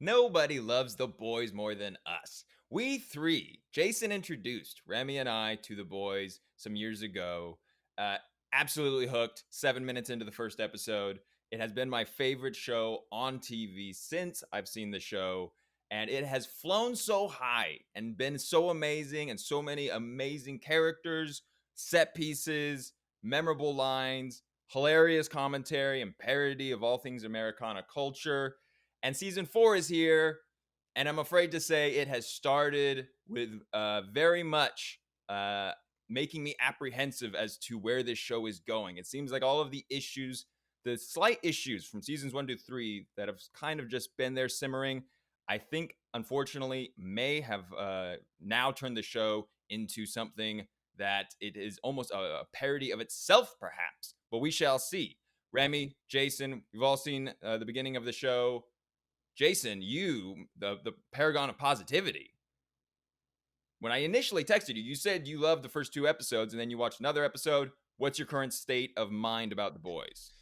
Nobody loves the boys more than us. We three, Jason introduced Remy and I to the boys some years ago. Uh, Absolutely hooked. 7 minutes into the first episode. It has been my favorite show on TV since I've seen the show. And it has flown so high and been so amazing, and so many amazing characters, set pieces, memorable lines, hilarious commentary, and parody of all things Americana culture. And season 4 is here, and I'm afraid to say it has started with very much making me apprehensive as to where this show is going. It seems like all of the issues, the slight issues from seasons 1 to 3 that have kind of just been there simmering, I think, unfortunately, may have now turned the show into something that it is almost a parody of itself, perhaps. But we shall see. Remy, Jason, we've all seen the beginning of the show. Jason, you, the paragon of positivity. When I initially texted you, you said you loved the first 2 episodes, and then you watched another episode. What's your current state of mind about the boys?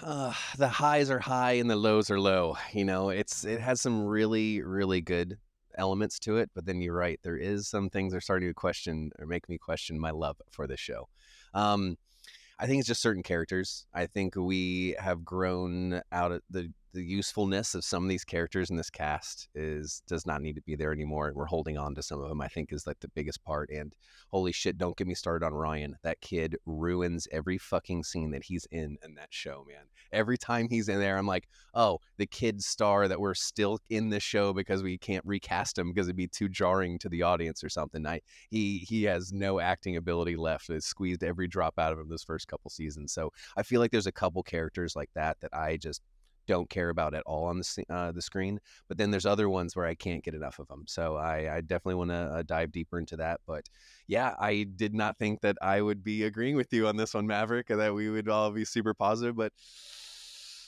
The highs are high and the lows are low. It has some really, really good elements to it, but then you're right. There is some things that are starting to question or make me question my love for this show. I think it's just certain characters. I think we have grown out of the usefulness of some of these characters in this cast does not need to be there anymore. We're holding on to some of them, I think, is like the biggest part. And holy shit, don't get me started on Ryan. That kid ruins every fucking scene that he's in that show, man. Every time he's in there, I'm like, oh, the kid Starr that we're still in the show because we can't recast him because it'd be too jarring to the audience or something. He has no acting ability left. It's squeezed every drop out of him this first couple seasons. So I feel like there's a couple characters like that I just don't care about at all on the screen. But then there's other ones where I can't get enough of them. So I definitely want to dive deeper into that. But yeah, I did not think that I would be agreeing with you on this one, Maverick, and that we would all be super positive. But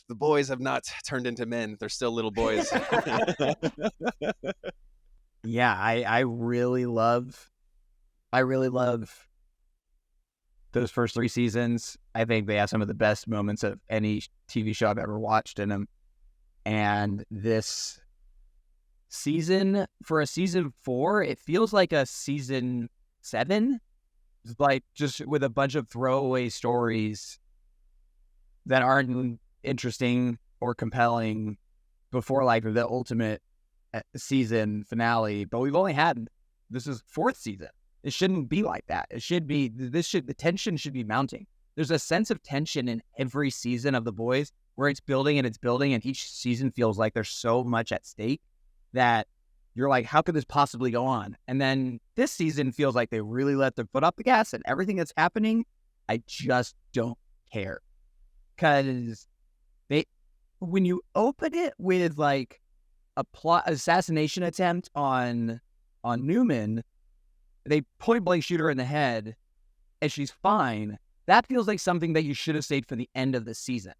the boys have not turned into men. They're still little boys. Yeah, I really love those first 3 seasons. I think they have some of the best moments of any TV show I've ever watched in them. And this season, for a season 4, it feels like a season 7. It's like just with a bunch of throwaway stories that aren't interesting or compelling before like the ultimate season finale. But this is 4th season. It shouldn't be like that. The tension should be mounting. There's a sense of tension in every season of The Boys where it's building, and each season feels like there's so much at stake that you're like, how could this possibly go on? And then this season feels like they really let their foot off the gas, and everything that's happening, I just don't care. Because when you open it with like a plot assassination attempt on Newman, they point blank shoot her in the head and she's fine. That feels like something that you should have saved for the end of the season,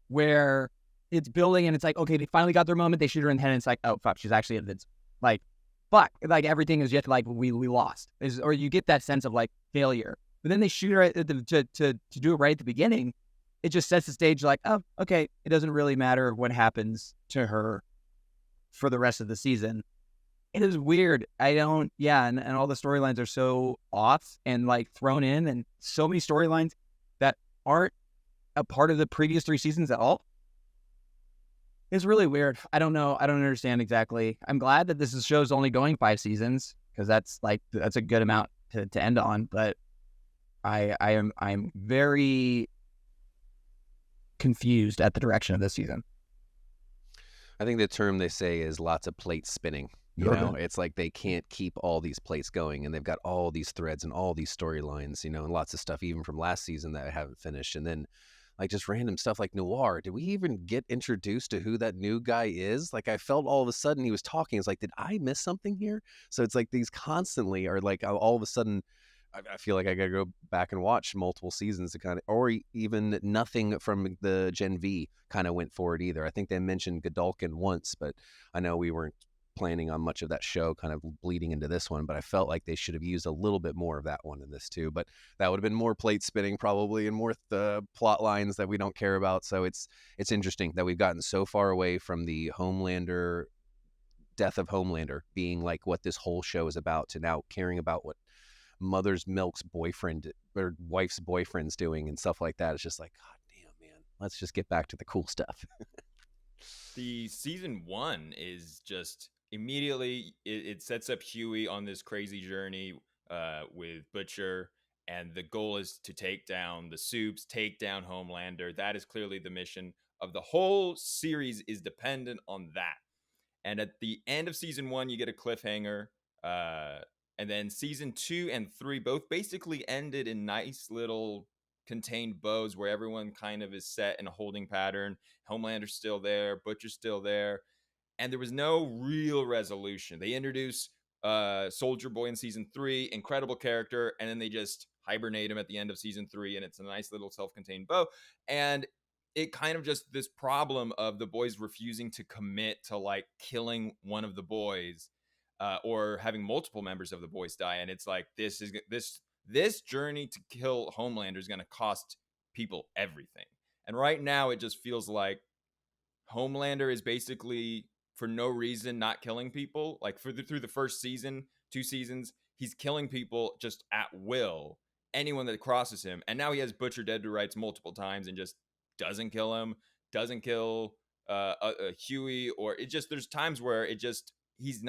where it's building and it's like, okay, they finally got their moment. They shoot her in the head and it's like, oh, fuck, she's actually invincible. Like, fuck, like everything is yet like we lost. Or you get that sense of like failure. But then they shoot her to do it right at the beginning. It just sets the stage like, oh, okay, it doesn't really matter what happens to her for the rest of the season. It is weird. And all the storylines are so off and like thrown in, and so many storylines that aren't a part of the previous 3 seasons at all. It's really weird. I don't know. I don't understand exactly. I'm glad that this show's only going 5 seasons because that's a good amount to end on. But I'm very confused at the direction of this season. I think the term they say is lots of plates spinning. It's like they can't keep all these plates going, and they've got all these threads and all these storylines, and lots of stuff even from last season that I haven't finished. And then like just random stuff like Noir. Did we even get introduced to who that new guy is? Like I felt all of a sudden he was talking. It's like, did I miss something here? So it's like these constantly are like all of a sudden I feel like I gotta go back and watch multiple seasons to kind of, or even nothing from the Gen V kind of went forward either. I think they mentioned Godolkin once, but I know we weren't planning on much of that show kind of bleeding into this one, but I felt like they should have used a little bit more of that one in this too. But that would have been more plate spinning probably, and more plot lines that we don't care about. So it's interesting that we've gotten so far away from the Homelander death of Homelander being like what this whole show is about, to now caring about what Mother's Milk's boyfriend or wife's boyfriend's doing and stuff like that. It's just like, God damn, man, let's just get back to the cool stuff. The season 1 is just immediately it sets up Huey on this crazy journey with Butcher, and the goal is to take down the Supes, take down Homelander. That is clearly the mission of the whole series, is dependent on that. And at the end of season 1, you get a cliffhanger. And then season 2 and 3 both basically ended in nice little contained bows where everyone kind of is set in a holding pattern. Homelander's still there, Butcher's still there, and there was no real resolution. They introduce Soldier Boy in season 3, incredible character, and then they just hibernate him at the end of season 3, and it's a nice little self-contained bow. And it kind of just this problem of the boys refusing to commit to like killing one of the boys, or having multiple members of the boys die. And it's like, this journey to kill Homelander is going to cost people everything. And right now it just feels like Homelander is basically for no reason not killing people. Like through the first season, 2 seasons, he's killing people just at will, anyone that crosses him. And now he has Butcher dead to rights multiple times and just doesn't kill him, doesn't kill Huey, or it just, there's times where it just, he's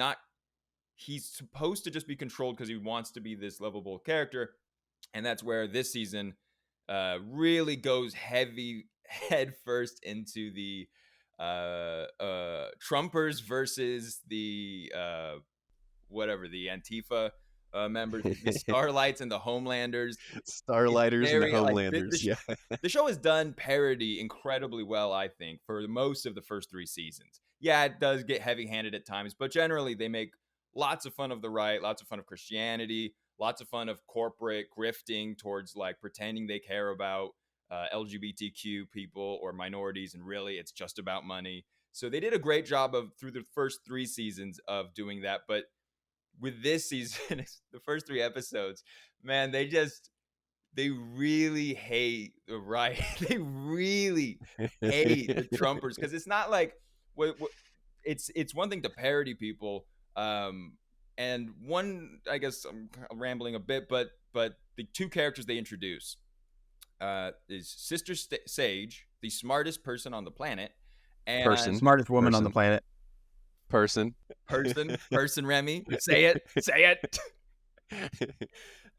supposed to just be controlled because he wants to be this lovable character. And that's where this season really goes heavy head first into the Trumpers versus the the Antifa members, the Starlights and the Homelanders. Starlighters and the Homelanders. The show has done parody incredibly well, I think, for most of the first 3 seasons. Yeah, it does get heavy-handed at times, but generally they make lots of fun of the right, lots of fun of Christianity, lots of fun of corporate grifting towards like pretending they care about LGBTQ people or minorities, and really it's just about money. So they did a great job of through the first 3 seasons of doing that. But with this season, the first 3 episodes, man, they really hate the right. They really hate the Trumpers, because it's not like it's one thing to parody people. And one, I guess I'm rambling a bit, but the 2 characters they introduce is Sister Sage, the smartest person on the planet, and smartest woman on the planet. Person, Remy, say it.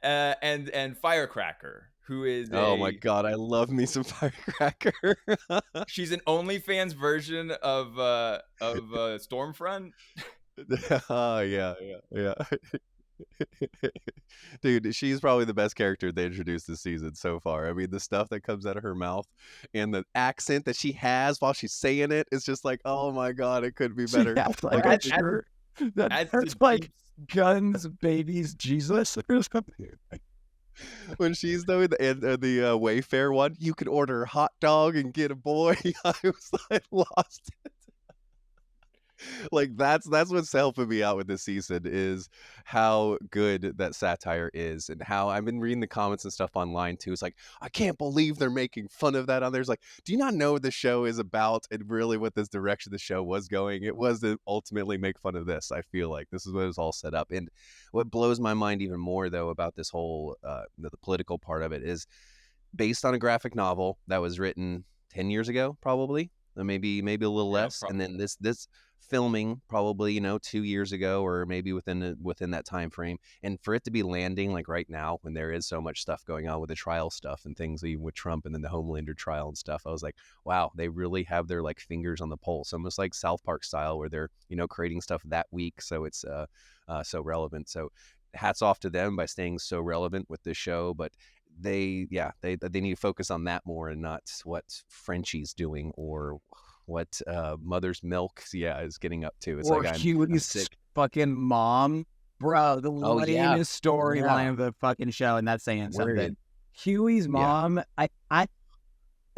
And Firecracker, who is my god, I love me some Firecracker. She's an OnlyFans version of Stormfront. Yeah. Dude, she's probably the best character they introduced this season so far. I mean, the stuff that comes out of her mouth and the accent that she has while she's saying it, it's just like, oh my god, it could be better. That's like guns, babies, Jesus or something. When she's doing the Wayfair one, you can order a hot dog and get a boy. I lost it. Like that's what's helping me out with this season, is how good that Satire is, and how I've been reading the comments and stuff online too. It's like, I can't believe they're making fun of that on there. It's like, do you not know what the show is about and really what this direction the show was going? It was to ultimately make fun of this. I feel like this is what it was all set up. And what blows my mind even more though about this whole the political part of it is based on a graphic novel that was written 10 years ago, probably, maybe a little less. Probably. And then this filming probably 2 years ago, or maybe within that time frame, and for it to be landing like right now when there is so much stuff going on with the trial stuff and things, even with Trump and then the Homelander trial and stuff, I was like, wow, they really have their like fingers on the pulse, almost like South Park style, where they're creating stuff that week, so it's so relevant. So hats off to them by staying so relevant with this show. But they need to focus on that more, and not what Frenchie's doing or what Mother's Milk is getting up to. It's or like Huey's fucking mom, bro. The latest storyline of the fucking show, and that's saying something. Huey's mom,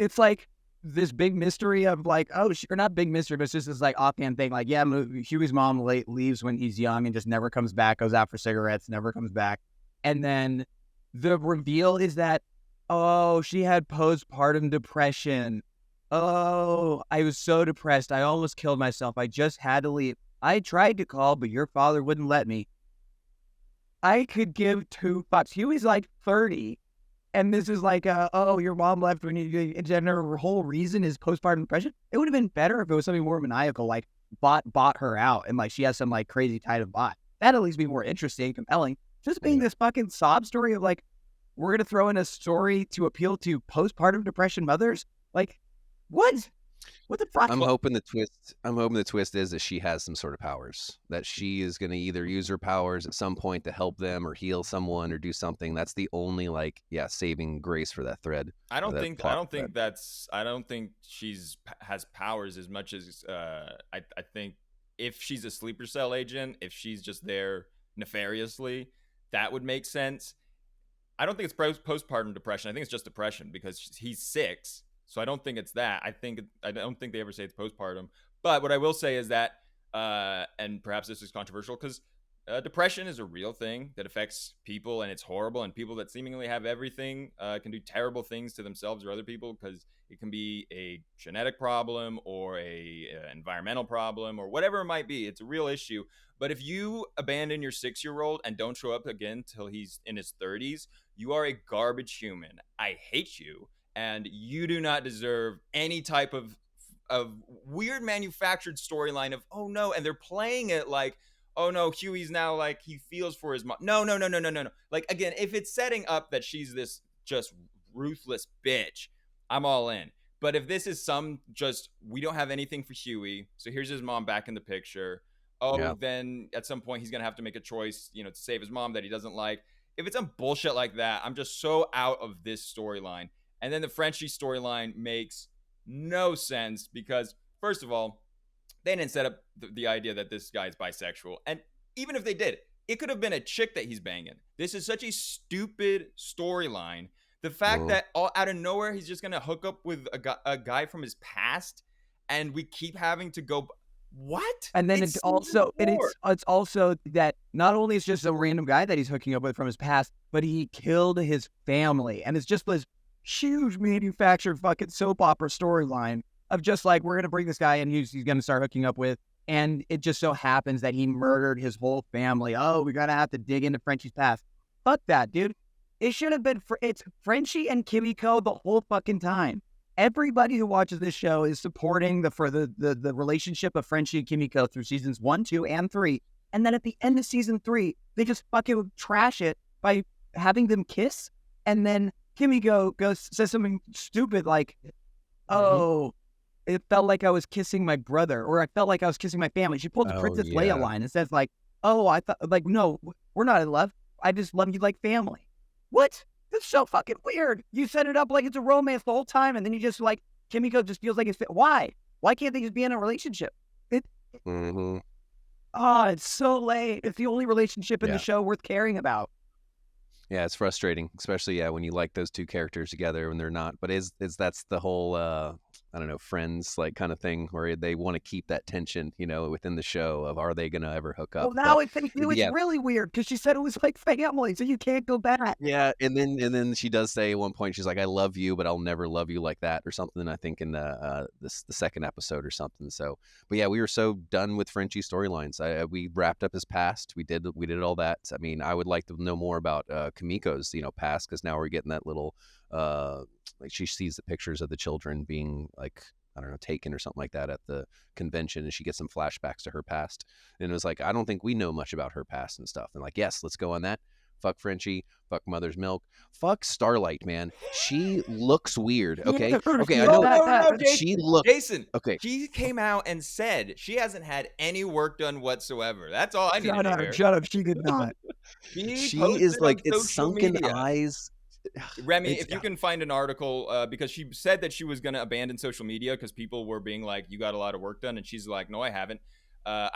it's like this big mystery of like, or not big mystery, but it's just this like offhand thing. Like, yeah, Huey's mom leaves when he's young and just never comes back, goes out for cigarettes, never comes back. And then the reveal is that, oh, she had postpartum depression. Oh, I was so depressed. I almost killed myself. I just had to leave. I tried to call, but your father wouldn't let me. I could give two fucks. Huey's like 30. And this is like, oh, your mom left when you, and her whole reason is postpartum depression. It would have been better if it was something more maniacal, like bought her out, and like she has some like crazy tie to bot. That'd at least be more interesting, compelling. Just being this fucking sob story of like, we're gonna throw in a story to appeal to postpartum depression mothers. Like, what? What the fuck? I'm hoping the twist is that she has some sort of powers, that she is going to either use her powers at some point to help them or heal someone or do something. That's the only saving grace for that thread. I don't think she's has powers as much as I think if she's a sleeper cell agent, if she's just there nefariously, that would make sense. I don't think it's postpartum depression. I think it's just depression because he's 6. So I don't think it's that. I don't think they ever say it's postpartum. But what I will say is that, and perhaps this is controversial, because depression is a real thing that affects people, and it's horrible. And people that seemingly have everything can do terrible things to themselves or other people, because it can be a genetic problem or a environmental problem or whatever it might be. It's a real issue. But if you abandon your 6-year-old and don't show up again till he's in his 30s, you are a garbage human. I hate you. And you do not deserve any type of weird manufactured storyline of, oh no, and they're playing it like, oh no, Huey's now like he feels for his mom. No. Like, again, if it's setting up that she's this just ruthless bitch, I'm all in. But if this is we don't have anything for Huey, so here's his mom back in the picture. Then at some point he's gonna have to make a choice, to save his mom that he doesn't like. If it's some bullshit like that, I'm just so out of this storyline. And then the Frenchie storyline makes no sense because, first of all, they didn't set up the idea that this guy is bisexual. And even if they did, it could have been a chick that he's banging. This is such a stupid storyline. The fact that out of nowhere, he's just going to hook up with a guy from his past, and we keep having to go... What? And then it's also that not only is just a random guy that he's hooking up with from his past, but he killed his family. And it's just this huge manufactured fucking soap opera storyline of just like, we're going to bring this guy in he's going to start hooking up with. And it just so happens that he murdered his whole family. Oh, we're going to have to dig into Frenchie's past. Fuck that, dude. It should have been, it's Frenchie and Kimiko the whole fucking time. Everybody who watches this show is supporting the relationship of Frenchie and Kimiko through seasons 1, 2, and 3. And then at the end of season 3, they just fucking trash it by having them kiss. And then Kimiko says something stupid like, oh, it felt like I was kissing my brother, or I felt like I was kissing my family. She pulled the Princess Leia line and says like, oh, I thought, like, no, we're not in love. I just love you like family. What? That's so fucking weird. You set it up like it's a romance the whole time, and then you just like, Kimiko just feels like it's why? Why can't they just be in a relationship? Oh, it's so late. It's the only relationship in the show worth caring about. Yeah, it's frustrating, especially when you like those two characters together when they're not. But that's the whole I don't know, Friends like kind of thing where they want to keep that tension, within the show of are they gonna ever hook up? Well, now it's really weird because she said it was like family, so you can't go back. Yeah, and then she does say at one point she's like, I love you, but I'll never love you like that or something. I think in the second episode or something. So, but yeah, we were so done with Frenchie's storylines. We wrapped up his past. We did all that. I mean, I would like to know more about Kimiko's past, because now we're getting that little like she sees the pictures of the children being like, I don't know, taken or something like that at the convention, and she gets some flashbacks to her past. And it was like, I don't think we know much about her past and stuff. And like, yes, let's go on that. Fuck Frenchie. Fuck Mother's Milk. Fuck Starlight, man. She looks weird. Okay. Okay. I know no, Jason, she looks. Jason. Okay. She came out and said she hasn't had any work done whatsoever. That's all I need to hear. Shut up. She did not. She is like, it's sunken media. Eyes. Remy, if you can find an article, because she said that she was going to abandon social media because people were being like, you got a lot of work done. And she's like, no, I haven't. So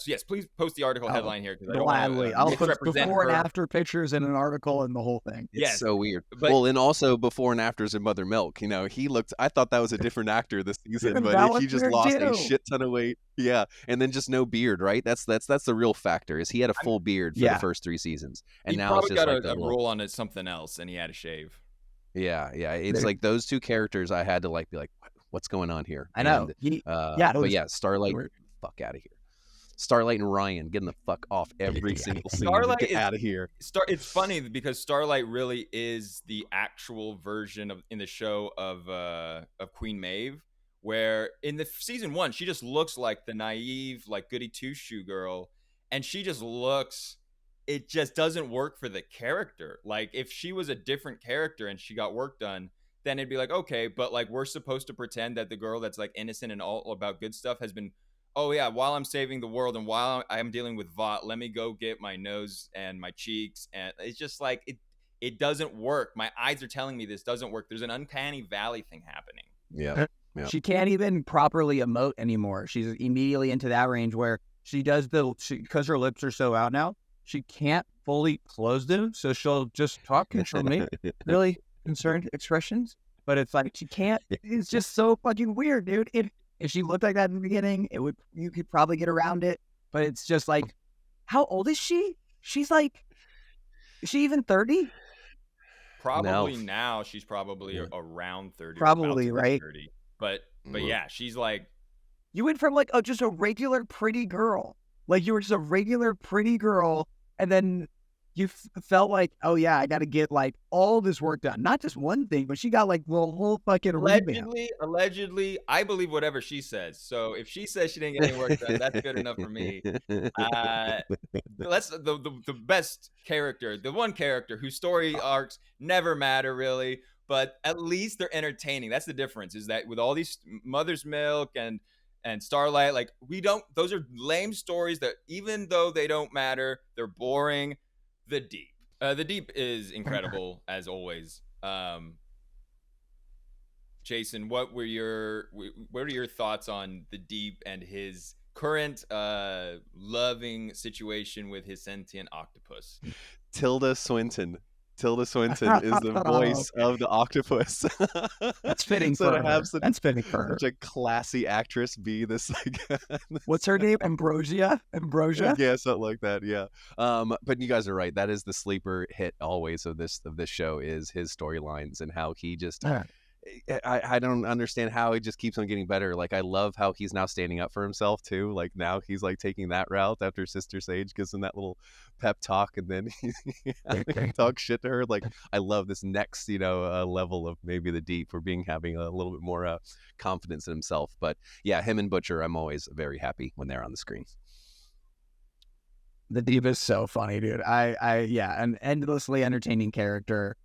yes, please post the article headline here because I don't Gladly. want I'll to put misrepresent before and her. after pictures in an article and the whole thing. It's Yes, so weird. but Well, and also before and afters of Mother Milk, he looked, I thought that was a different actor this season, That but was he just weird lost a too. shit ton of weight. Yeah. And then just no beard, right? That's the real factor, is he had a full beard for the first 3 seasons. And he now it's probably just got like a role on it something else, and he had to shave. Yeah. It's like those 2 characters I had to like be like, what's going on here? I know. And, but yeah, Starlight, fuck out of here. Starlight and Ryan getting the fuck off every single scene. Get out of here. It's funny because Starlight really is the actual version in the show of Queen Maeve, where in the season 1 she just looks like the naive, like goody 2-shoe girl, and she just looks. It just doesn't work for the character. Like if she was a different character and she got work done, then it'd be like, okay, but like we're supposed to pretend that the girl that's like innocent and all about good stuff has been, oh yeah, while I'm saving the world and while I'm dealing with Vought, let me go get my nose and my cheeks. And it's just like, it doesn't work. My eyes are telling me this doesn't work. There's an uncanny valley thing happening. Yeah. She can't even properly emote anymore. She's immediately into that range where she does because her lips are so out now, she can't fully close them. So she'll just talk and she'll make really concerned expressions. But it's like, she can't. It's just so fucking weird, dude. If she looked like that in the beginning, you could probably get around it. But it's just like, how old is she? She's like, is she even 30? Probably now she's probably around 30. Probably, right? 30. But yeah, she's like, you went from like just a regular pretty girl. Like you were just a regular pretty girl, and then you felt like, oh yeah, I got to get like all this work done. Not just one thing, but she got like the whole fucking allegedly, I believe whatever she says. So if she says she didn't get any work done, that's good enough for me. That's the best character, the one character whose story arcs never matter really, but at least they're entertaining. That's the difference, is that with all these Mother's Milk and Starlight, like those are lame stories that even though they don't matter, they're boring. The Deep is incredible as always. Jason, what are your thoughts on the Deep and his current loving situation with his sentient octopus? Tilda Swinton is the voice of the octopus. That's fitting for her. That's fitting for her. Such a classy actress be this like what's her name? Ambrosia? Yeah, something like that. Yeah. But you guys are right. That is the sleeper hit always of this show, is his storylines and how he just I don't understand how he just keeps on getting better. Like I love how he's now standing up for himself too. Like now he's like taking that route after Sister Sage gives him that little pep talk, and then he talks shit to her. Like I love this next level of maybe the Deep for having a little bit more confidence in himself. But yeah, him and Butcher, I'm always very happy when they're on the screen. The Deep is so funny, dude. An endlessly entertaining character.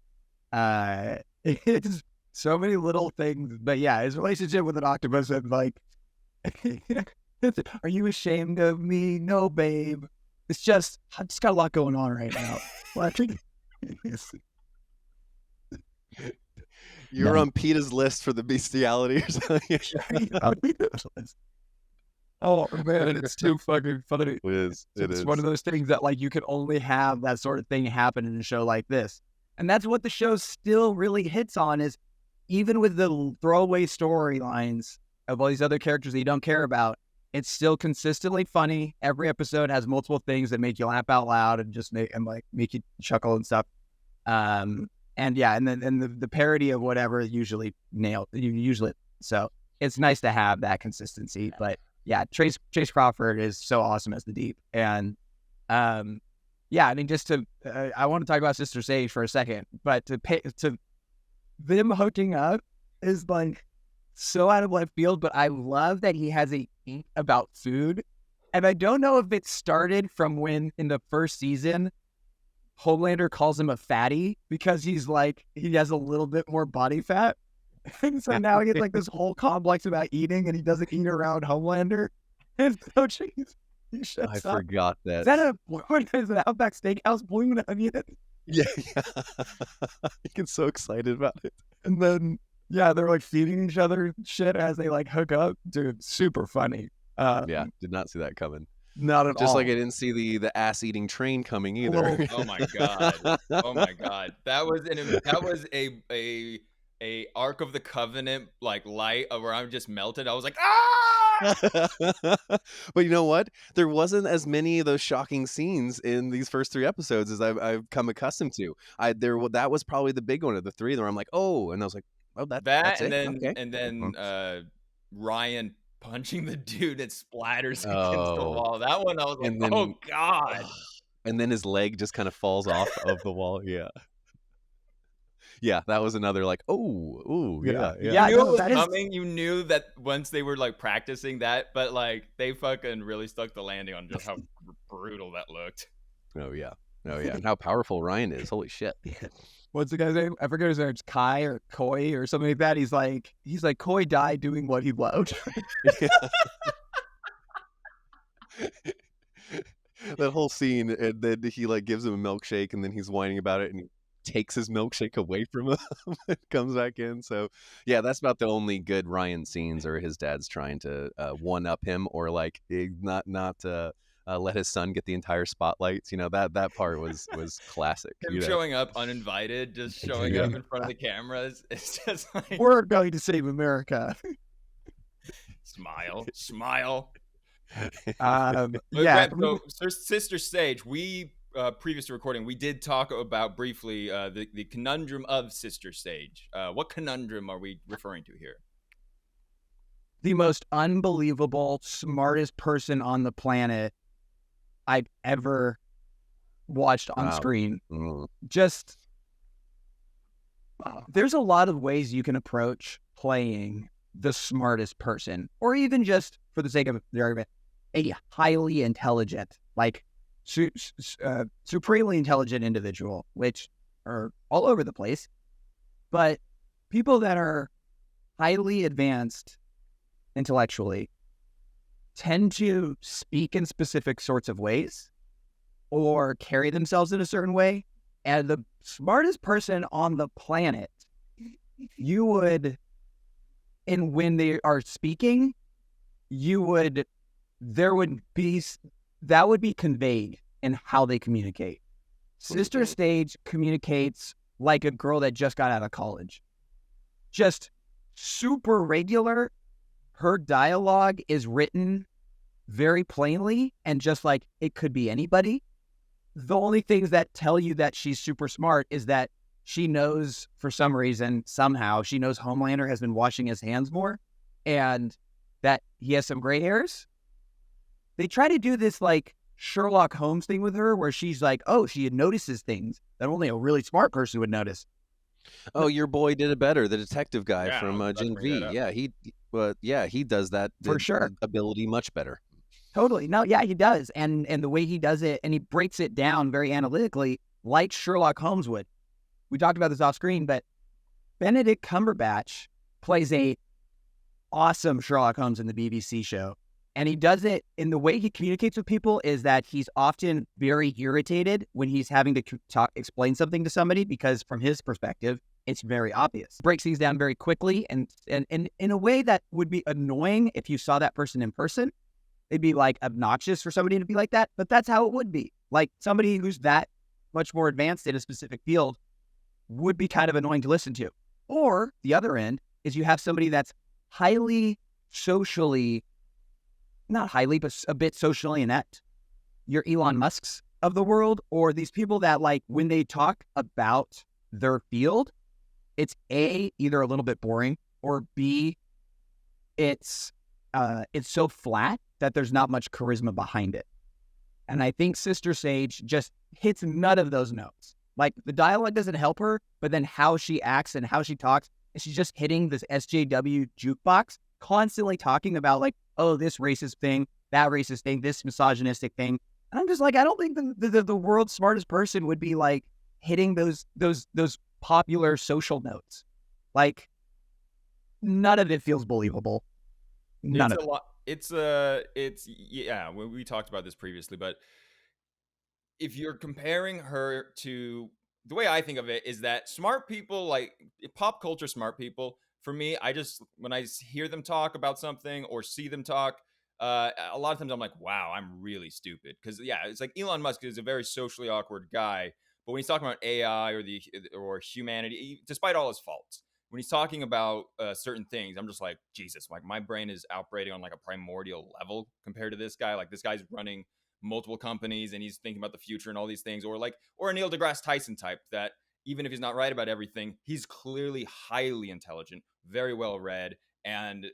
It's so many little things, but yeah, his relationship with an octopus and like, are you ashamed of me? No, babe. It's just, I just got a lot going on right now. You're on PETA's list for the bestiality or something. Oh man, it's too fucking funny. It is. It's one of those things that like you could only have that sort of thing happen in a show like this, and that's what the show still really hits on, is even with the throwaway storylines of all these other characters that you don't care about, it's still consistently funny. Every episode has multiple things that make you laugh out loud and just make you chuckle and stuff. And then the parody of whatever usually nailed. So it's nice to have that consistency. But yeah, Chase Crawford is so awesome as the Deep. And I mean, I want to talk about Sister Sage for a second, but to them hooking up is like so out of left field, but I love that he has a ink about food. And I don't know if it started from when in the first season Homelander calls him a fatty because he's like, he has a little bit more body fat. And so now he gets like this whole complex about eating, and he doesn't eat around Homelander. And so he shuts up. Forgot that. Is it Outback Steakhouse Blue Onion? Yeah. He gets so excited about it. And then, yeah, they're like feeding each other shit as they like hook up. Dude, super funny. Yeah, did not see that coming. Not at all. Just like I didn't see the ass-eating train coming either. Oh my god! Oh my god! That was a Ark of the Covenant like light where I'm just melted. I was like, ah! But you know what? There wasn't as many of those shocking scenes in these first 3 episodes as I've come accustomed to. That was probably the big one of the 3 where I'm like, oh, and I was like, oh, that's And it. then Okay. and then Ryan punching the dude that splatters against the Oh, wall. That one I was like, and then oh god. and then his leg just kind of falls off of the wall. Yeah. Yeah, that was another like, oh, ooh, yeah. You Yeah, knew no, it was that is- coming. You knew that once they were like practicing that, but like they fucking really stuck the landing on just how brutal that looked. Oh yeah. And how powerful Ryan is. Holy shit. What's the guy's name? I forget his name. It's Kai or Koi or something like that. He's like Koi died doing what he loved. That whole scene, and then he like gives him a milkshake, and then he's whining about it, and he takes his milkshake away from him and comes back in. So yeah, that's about the only good Ryan scenes, or his dad's trying to one up him, or like not let his son get the entire spotlights. That part was classic. Him showing up uninvited, just showing Yeah. up in front of the cameras. It's just like We're going to save America. smile. Yeah. So Sister Sage, we previous to recording, we did talk about briefly the conundrum of Sister Sage. What conundrum are we referring to here? The most unbelievable, smartest person on the planet I've ever watched on screen. Just, there's a lot of ways you can approach playing the smartest person, or even just, for the sake of the argument, a highly intelligent, like supremely intelligent individual, which are all over the place. But people that are highly advanced intellectually tend to speak in specific sorts of ways or carry themselves in a certain way. And the smartest person on the planet, when they are speaking, that would be conveyed in how they communicate. Sister Sage communicates like a girl that just got out of college. Just super regular. Her dialogue is written very plainly and just like it could be anybody. The only things that tell you that she's super smart is that she knows, for some reason, somehow, she knows Homelander has been washing his hands more and that he has some gray hairs. They try to do this like Sherlock Holmes thing with her where she's like, oh, she notices things that only a really smart person would notice. Oh, your boy did it better. The detective guy from Gen V. Yeah, he does that for sure. Ability much better. Totally. No, yeah, he does. And the way he does it, and he breaks it down very analytically, like Sherlock Holmes would. We talked about this off screen, but Benedict Cumberbatch plays a awesome Sherlock Holmes in the BBC show. And he does it in the way he communicates with people is that he's often very irritated when he's having to explain something to somebody because from his perspective, it's very obvious. Breaks things down very quickly and in a way that would be annoying if you saw that person in person. It'd be like obnoxious for somebody to be like that, but that's how it would be. Like somebody who's that much more advanced in a specific field would be kind of annoying to listen to. Or the other end is you have somebody that's highly socially, not highly, but a bit socially inept. Your Elon Musks of the world, or these people that like when they talk about their field, it's A, either a little bit boring, or B, it's so flat that there's not much charisma behind it. And I think Sister Sage just hits none of those notes. Like the dialogue doesn't help her, but then how she acts and how she talks, and she's just hitting this SJW jukebox, constantly talking about like, oh, this racist thing, that racist thing, this misogynistic thing. And I'm just like, I don't think the world's smartest person would be like hitting those popular social notes. Like none of it feels believable. None of it. Yeah, we talked about this previously, but if you're comparing her to, the way I think of it is that smart people, like pop culture smart people, for me, when I hear them talk about something or see them talk, A lot of times I'm like, wow, I'm really stupid. Because yeah, it's like Elon Musk is a very socially awkward guy, but when he's talking about AI or humanity, despite all his faults, when he's talking about certain things, I'm just like, Jesus, like my brain is operating on like a primordial level compared to this guy. Like this guy's running multiple companies and he's thinking about the future and all these things, or a Neil deGrasse Tyson type that even if he's not right about everything, he's clearly highly intelligent, very well read, and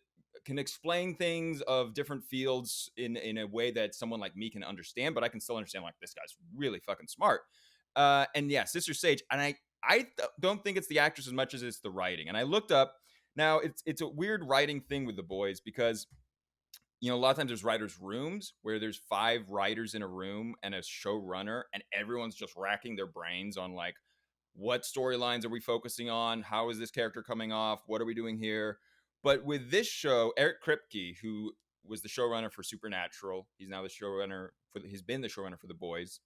can explain things of different fields in a way that someone like me can understand, but I can still understand like this guy's really fucking smart. And yeah, Sister Sage, and don't think it's the actress as much as it's the writing. And I looked up. Now it's a weird writing thing with the boys because a lot of times there's writers' rooms where there's 5 writers in a room and a showrunner, and everyone's just racking their brains on like, what storylines are we focusing on? How is this character coming off? What are we doing here? But with this show, Eric Kripke, who was the showrunner for Supernatural, he's now the showrunner he's been the showrunner for The Boys.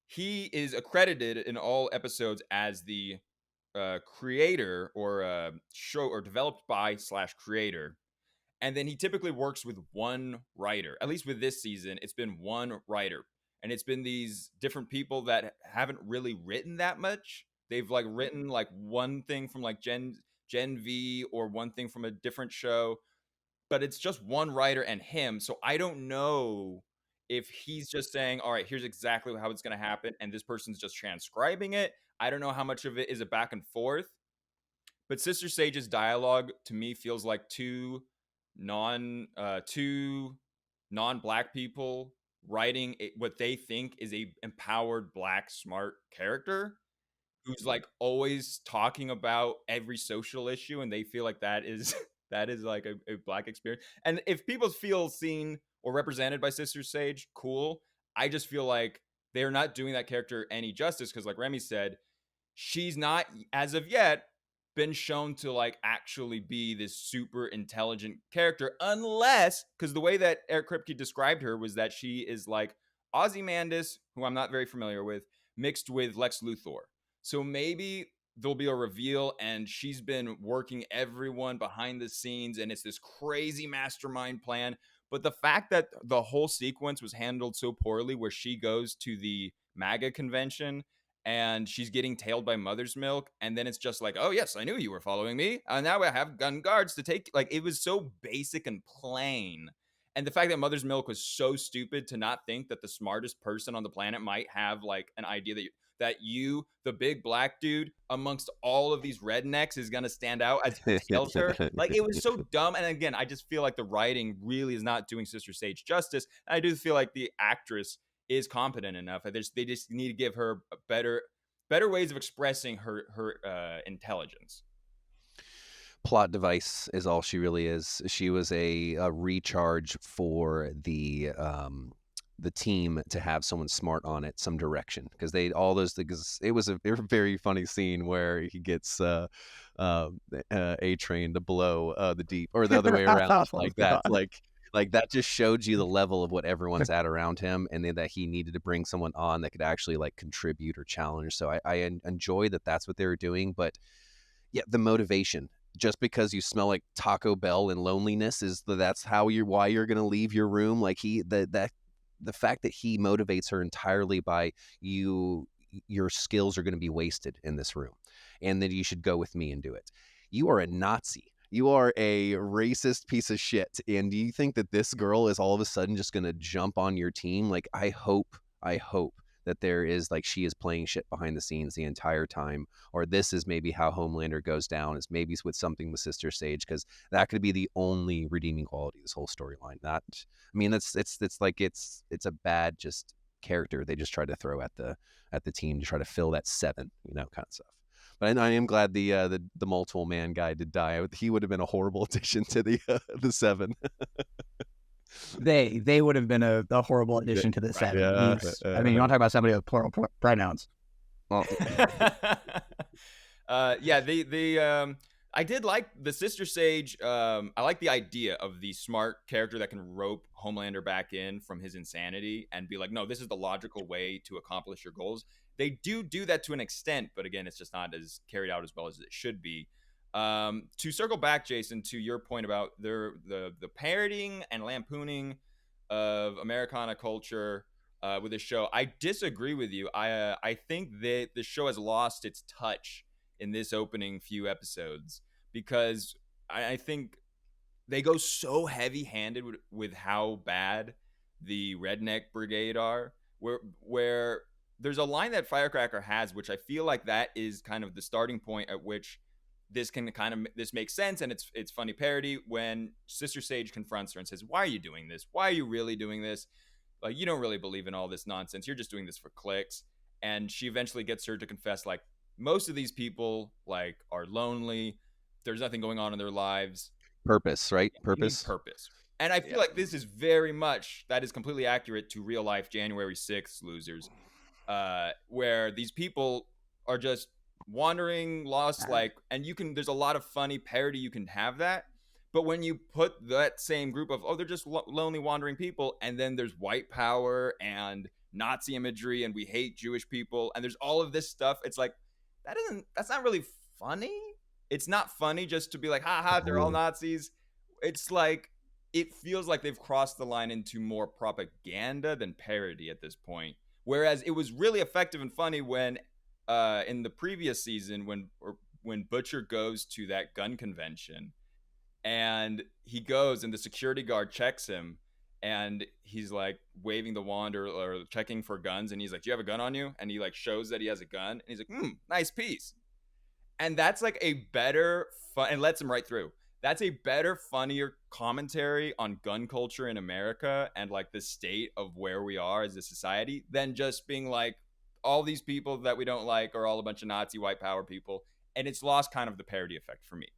He is accredited in all episodes as the creator or show or developed by / creator. And then he typically works with one writer. At least with this season, it's been one writer. And it's been these different people that haven't really written that much. They've like written like one thing from like Gen V or one thing from a different show, but it's just one writer and him. So I don't know if he's just saying, all right, here's exactly how it's going to happen, and this person's just transcribing it. I don't know how much of it is a back and forth. But Sister Sage's dialogue to me feels like two non-black people writing what they think is a empowered black smart character who's like always talking about every social issue, and they feel like that is that is like a black experience. And if people feel seen or represented by Sister Sage, cool. I just feel like they're not doing that character any justice because, like Remy said, she's not, as of yet, been shown to like actually be this super intelligent character, unless, because the way that Eric Kripke described her was that she is like Ozymandias, who I'm not very familiar with, mixed with Lex Luthor. So maybe there'll be a reveal and she's been working everyone behind the scenes and it's this crazy mastermind plan. But the fact that the whole sequence was handled so poorly, where she goes to the MAGA convention and she's getting tailed by Mother's Milk, and then it's just like, oh yes, I knew you were following me, and now I have gun guards to take. Like, it was so basic and plain. And the fact that Mother's Milk was so stupid to not think that the smartest person on the planet might have like an idea that you, the big black dude amongst all of these rednecks, is going to stand out as he tails her. Like, it was so dumb. And again, I just feel like the writing really is not doing Sister Sage justice. And I do feel like the actress is competent enough. They just need to give her better ways of expressing her intelligence. Plot device is all she really is. She was a recharge for the team to have someone smart on it, some direction, because they all those things. It was a very funny scene where he gets A-Train to blow the deep, or the other way around, like that. Like that just showed you the level of what everyone's at around him, and then that he needed to bring someone on that could actually like contribute or challenge. So I enjoy that that's what they were doing, but yeah, the motivation. Just because you smell like Taco Bell and loneliness that's why you're gonna leave your room. Like the fact that he motivates her entirely by your skills are going to be wasted in this room, and that you should go with me and do it. You are a Nazi. You are a racist piece of shit. And do you think that this girl is all of a sudden just going to jump on your team? Like, I hope that there is like she is playing shit behind the scenes the entire time, or this is maybe how Homelander goes down, is maybe with something with Sister Sage, because that could be the only redeeming quality of this whole storyline. Not, I mean, it's a bad just character they just try to throw at the team to try to fill that 7, kind of stuff. But I am glad the multiple man guy did die. He would have been a horrible addition to the 7. They would have been a horrible addition to the set. Yeah, I mean, you want to talk about somebody with plural pronouns? Well, I did like the Sister Sage. I like the idea of the smart character that can rope Homelander back in from his insanity and be like, no, this is the logical way to accomplish your goals. They do that to an extent, but again, it's just not as carried out as well as it should be. To circle back, Jason, to your point about the parodying and lampooning of Americana culture with this show, I disagree with you. I think that the show has lost its touch in this opening few episodes because I think they go so heavy-handed with how bad the redneck brigade are, where there's a line that Firecracker has, which I feel like that is kind of the starting point at which this makes sense, and it's funny parody when Sister Sage confronts her and says, "Why are you doing this? Why are you really doing this? Like, you don't really believe in all this nonsense. You're just doing this for clicks." And she eventually gets her to confess, like, most of these people like are lonely. There's nothing going on in their lives. Purpose, right? You need Purpose. purpose. And I feel like this is very much, that is completely accurate to real life January 6th losers, where these people are just wandering, lost, like, and there's a lot of funny parody you can have that. But when you put that same group of, they're just lonely wandering people, and then there's white power and Nazi imagery and we hate Jewish people and there's all of this stuff, it's like, that's not really funny. It's not funny just to be like, haha, they're all Nazis. It's like, it feels like they've crossed the line into more propaganda than parody at this point. Whereas it was really effective and funny when in the previous season when Butcher goes to that gun convention and he goes and the security guard checks him and he's like waving the wand or checking for guns and he's like, "Do you have a gun on you?" And he like shows that he has a gun and he's like, "Nice piece." And that's like a better and lets him right through. That's a better, funnier commentary on gun culture in America and like the state of where we are as a society than just being like, all these people that we don't like are all a bunch of Nazi white power people. And it's lost kind of the parody effect for me.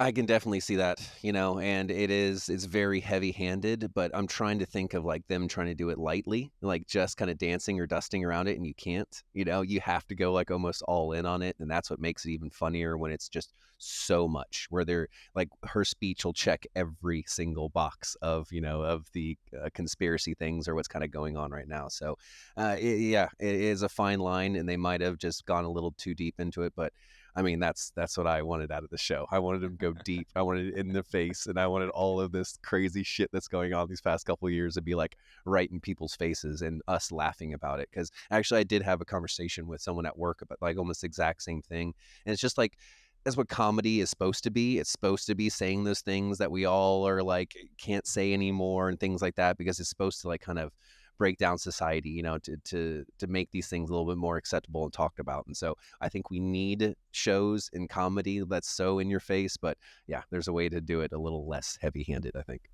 I can definitely see that, and it's very heavy-handed, but I'm trying to think of like them trying to do it lightly, like just kind of dancing or dusting around it, and you can't, you have to go like almost all in on it, and that's what makes it even funnier when it's just so much, where they're like, her speech will check every single box of, of the conspiracy things or what's kind of going on right now. So, it is a fine line, and they might have just gone a little too deep into it, but I mean, that's what I wanted out of the show. I wanted them to go deep. I wanted it in the face, and I wanted all of this crazy shit that's going on these past couple of years to be like right in people's faces and us laughing about it. Because actually, I did have a conversation with someone at work about like almost the exact same thing, and it's just like, that's what comedy is supposed to be. It's supposed to be saying those things that we all are like can't say anymore and things like that, because it's supposed to like kind of break down society, to make these things a little bit more acceptable and talked about. And so I think we need shows in comedy that's so in your face, but yeah, there's a way to do it a little less heavy-handed, I think.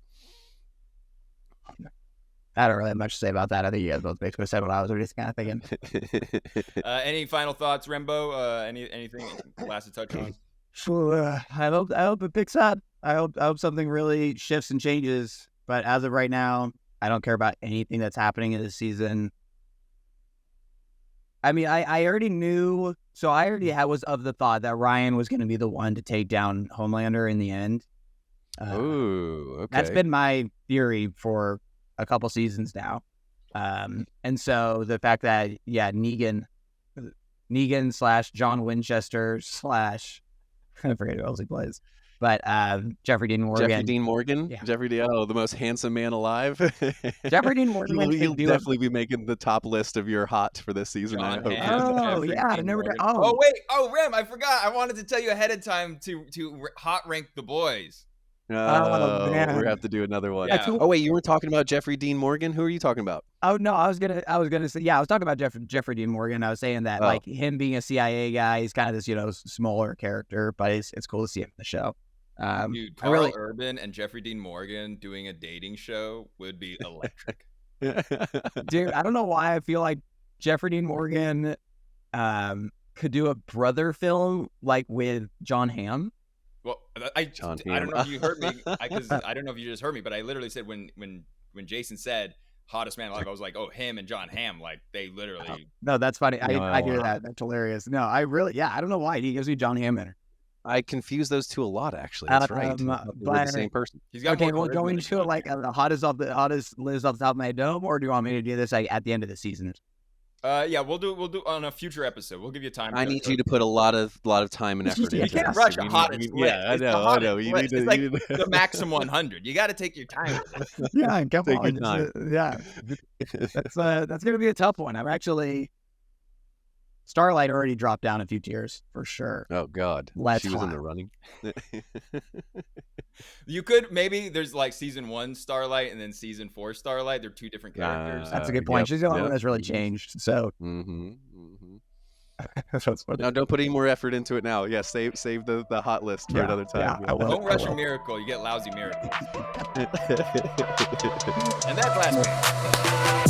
I don't really have much to say about that. I think you guys both basically said what I was just kind of thinking. Any final thoughts, Rembo? Anything last to touch on? Sure. I hope it picks up. I hope something really shifts and changes. But as of right now, I don't care about anything that's happening in this season. I mean, I already knew, so I already was of the thought that Ryan was going to be the one to take down Homelander in the end. Ooh, okay. That's been my theory for a couple seasons now. And so the fact that, Negan / John Winchester / I forget who else he plays. But Jeffrey Dean Morgan. Yeah. The most handsome man alive. Jeffrey Dean Morgan. He'll definitely be making the top list of your hot for this season. I hope. I never. Rem, I forgot. I wanted to tell you ahead of time to hot rank the boys. Oh, we're gonna have to do another one. Yeah. Oh wait, you were talking about Jeffrey Dean Morgan. Who are you talking about? Oh no, I was gonna say, I was talking about Jeffrey Dean Morgan. I was saying that like him being a CIA guy, he's kind of this smaller character, but it's cool to see him in the show. Dude, Carl Urban and Jeffrey Dean Morgan doing a dating show would be electric. Dude, I don't know why I feel like Jeffrey Dean Morgan could do a brother film like with John Hamm. Well, I don't know if you heard me, because I don't know if you just heard me, but I literally said when Jason said hottest man alive, I was like, oh, him and John Hamm, like they literally. No, that's funny. I hear that. That's hilarious. No, I really, I don't know why he gives me John Hamm in it. I confuse those two a lot, actually. That's right. They're the same person. He's got going to it like the hottest lives off the top of my dome, or do you want me to do this like at the end of the season? Yeah, we'll do on a future episode. We'll give you time. I need you to put a lot of time and effort You into can't this. rush You a need- hottest you- list. Yeah, I It's the know. hottest You list. need It's to. like you need to- the maximum 100. You got to take your time with it. Yeah, come Take on. your time. Yeah, that's gonna be a tough one. I'm actually Starlight already dropped down a few tiers for sure. Oh God, Let's she was in fly. the running. You could maybe there's like season 1 Starlight and then season 4 Starlight. They're two different characters. That's a good point. Yep, She's the only yep. one that's really changed. So that's what No, don't put any more effort into it now. Yeah, save the hot list for Yeah, another time. yeah, I will. Don't rush a miracle. You get lousy miracles. And that's last week.